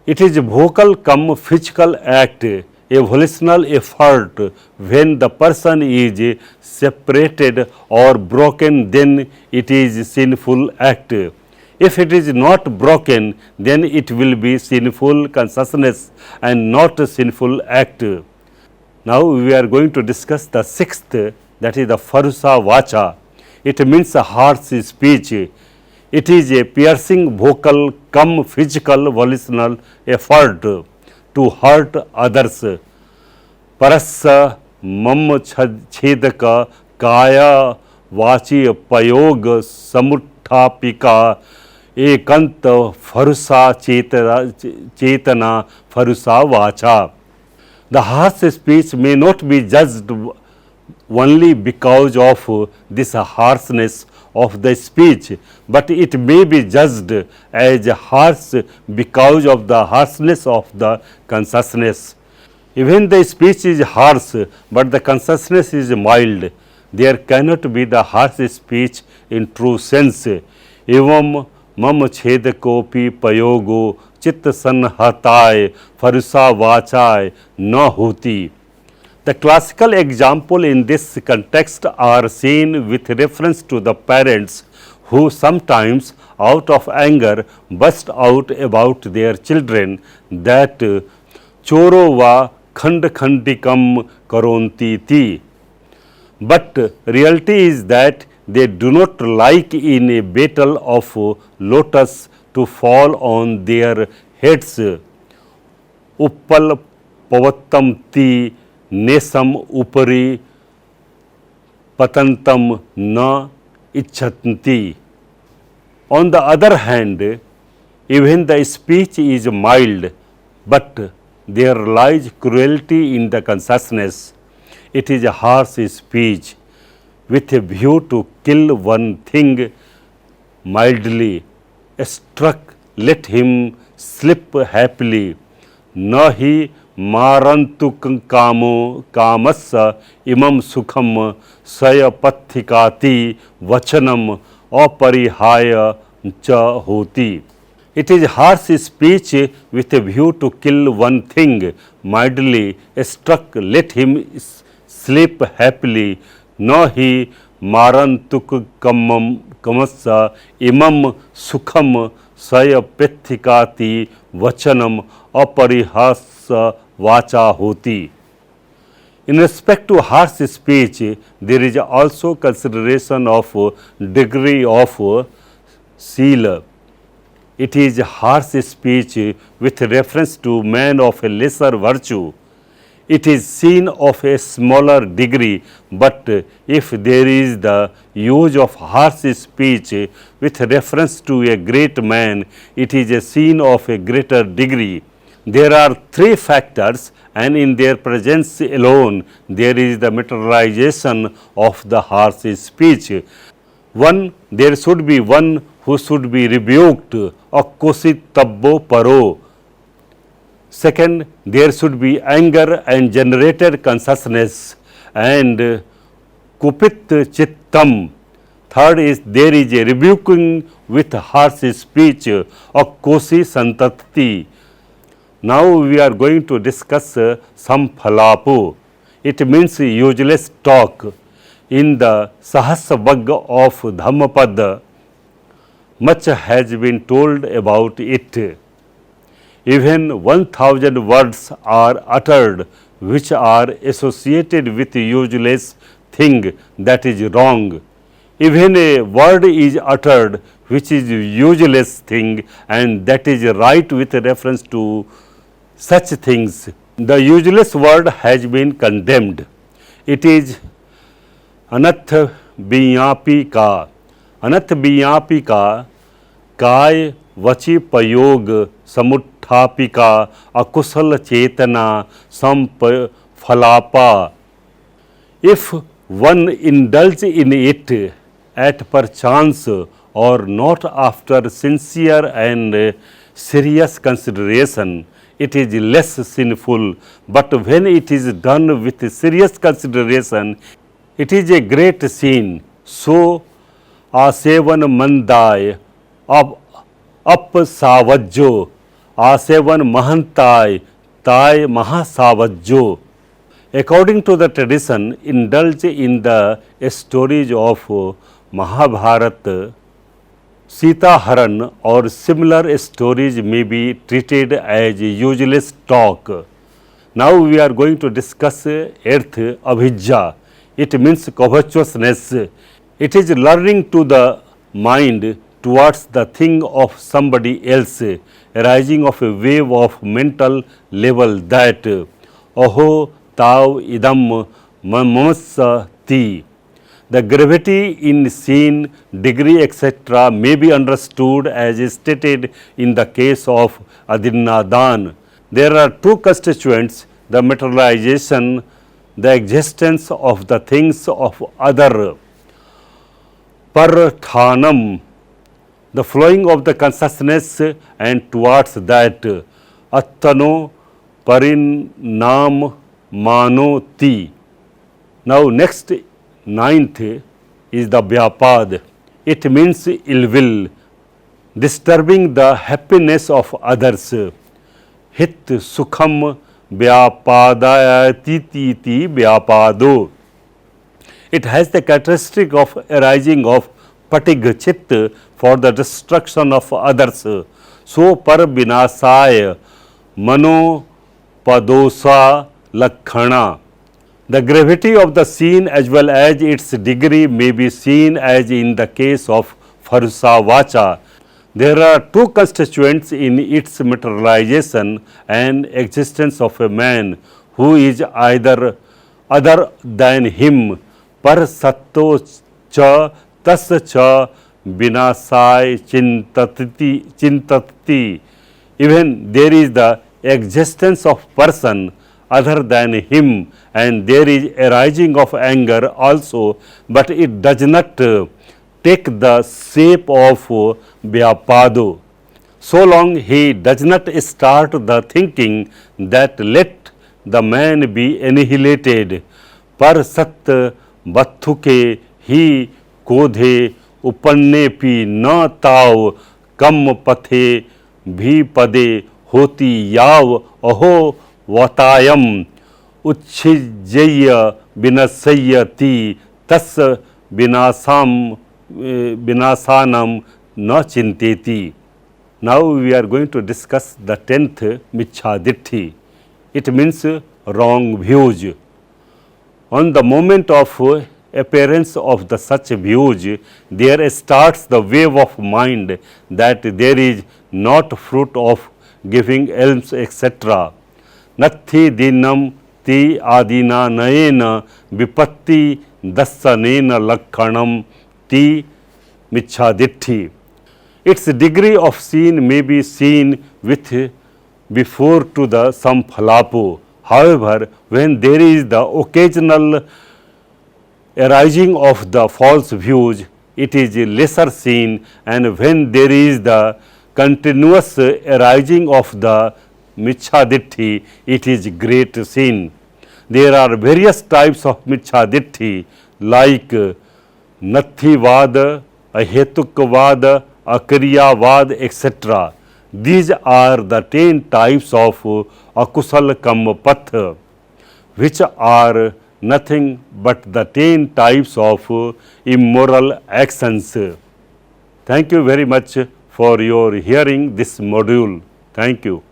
It is vocal cum physical act, a volitional effort. When the person is separated or broken, then it is sinful act. If it is not broken, then it will be sinful consciousness and not a sinful act. Now we are going to discuss the sixth, that is the Pharusa Vacha. It means a harsh speech. It is a piercing vocal cum physical volitional effort to hurt others. Parassa mam chedaka kaya vachi payog samuthapika ekant pharusa chetana pharusa vacha. The harsh speech may not be judged only because of this harshness of the speech, but it may be judged as harsh because of the harshness of the consciousness. Even the speech is harsh, but the consciousness is mild. There cannot be the harsh speech in true sense. Evam mam chedkopi payogo चित्त संहताय फरुसा वाचाय न होती. The classical example in this context are seen with reference to the parents who sometimes out of anger burst out about their children that choro va khand khandikam karonti ti. But reality is that they do not like in a battle of lotus to fall on their heads. Uppal pavattam ti nesam upari patantam na ichhanti. On the other hand, even the speech is mild, but there lies cruelty in the consciousness. It is a harsh speech with a view to kill one thing mildly. Struck, let him slip happily. Nahi marantu kamo kamassa imam sukham sayapathikati vachanam aparihaya cha hoti. It is harsh speech with a view to kill one thing mildly. Struck, let him sleep happily. Nahi marantuk kamassa imam sukham sayapathikati vachanam aparihasa vacha hoti. In respect to harsh speech, there is also consideration of degree of sila. It is harsh speech with reference to man of a lesser virtue. It is seen of a smaller degree, but if there is the use of harsh speech with reference to a great man, it is a scene of a greater degree. There are three factors, and in their presence alone, there is the materialization of the harsh speech. One, there should be one who should be rebuked, akkosit tabbo paro. Second, there should be anger and generated consciousness and kupit chittam. Third is there is a rebuking with harsh speech, akkosi santati. Now we are going to discuss samphalapo. It means useless talk. In the Sahasrabhaga of Dhammapada, much has been told about it. Even 1000 words are uttered which are associated with useless thing, that is wrong. Even a word is uttered which is useless thing, and that is right with reference to such things. The useless word has been condemned. It is anath biyapi ka. Anath biyapi ka काय वची पयोग समुत्थापिका अकुशल चेतना संफलापा. If one indulge in it at perchance or not after sincere and serious consideration, it is less sinful. But when it is done with serious consideration, it is a great sin. So asevan mandai अब up सावज्जो Asevan Mahantai, Tai Mahasavajjo. According to the tradition, indulge in the stories of Mahabharata, Sita Haran or similar stories may be treated as useless talk. Now we are going to discuss earth abhijja. It means covetousness. It is learning to the mind towards the thing of somebody else, arising of a wave of mental level that aho tav idam mamsati. The gravity in scene, degree, etc. may be understood as stated in the case of Adinnadan. There are two constituents, the materialization, the existence of the things of other, parthanam, the flowing of the consciousness, and towards that, attano parinam manoti. Now next, ninth is the vyapad. It means ill will, disturbing the happiness of others. Hit sukham vyapadayatiti vyapado. It has the characteristic of arising of patig chit for the destruction of others. So par vinasaya mano padosa lakhana. The gravity of the scene as well as its degree may be seen as in the case of Farsa Vacha. There are two constituents in its materialization and existence of a man who is either other than him, par satto cha tas cha vinasai chintati. Even there is the existence of person other than him, and there is arising of anger also, but it does not take the shape of vyapado. So long he does not start the thinking that let the man be annihilated. Par sat bathuke hi kodhe upanne pi na tav kam pathe bhi pade hoti yav aho vatayam uchhijya vinasayati tas vinasanam na chinteti. Now we are going to discuss the 10th Michhaditti. It means wrong views. On the moment of appearance of the such views, there starts the wave of mind that there is not fruit of giving alms, etc. Nathi dinam ti adina nayena vipatti dassanena lakkhanam ti michhaditti. Its degree of seen may be seen with before to the samphalapo. However, when there is the occasional arising of the false views, it is lesser seen, and when there is the continuous arising of the michhaditti, it is great sin. There are various types of michhaditti like nathivad, ahetukvad, akariyavad, etc. These are the 10 types of akusal kammapath, which are nothing but the 10 types of immoral actions. Thank you very much for your hearing this module. Thank you.